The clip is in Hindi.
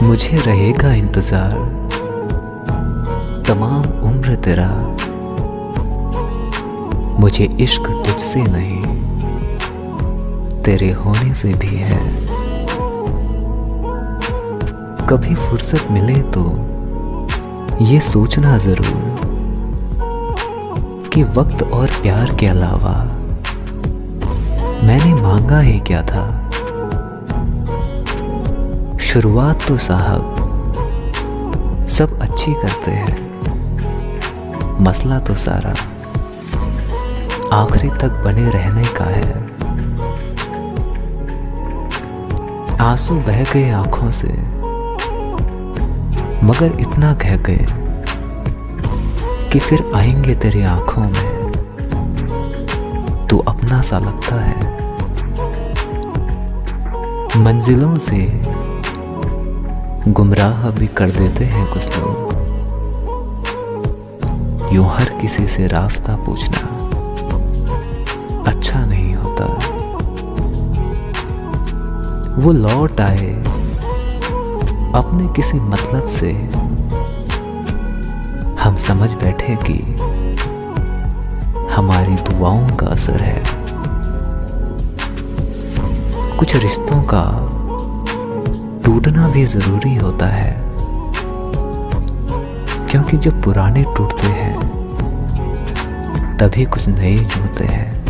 मुझे रहेगा इंतजार तमाम उम्र तेरा। मुझे इश्क तुझसे नहीं तेरे होने से भी है। कभी फुर्सत मिले तो ये सोचना जरूर कि वक्त और प्यार के अलावा मैंने मांगा ही क्या था। शुरुआत तो साहब सब अच्छी करते हैं, मसला तो सारा आखिरी तक बने रहने का है। आंसू बह गए आंखों से मगर इतना कह गए कि फिर आएंगे तेरी आंखों में तू अपना सा लगता है। मंजिलों से गुमराह भी कर देते हैं कुछ लोग, यूं हर किसी से रास्ता पूछना अच्छा नहीं होता। वो लौट आए अपने किसी मतलब से, हम समझ बैठे कि हमारी दुआओं का असर है। कुछ रिश्तों का टूटना भी जरूरी होता है, क्योंकि जब पुराने टूटते हैं तभी कुछ नए जुड़ते हैं।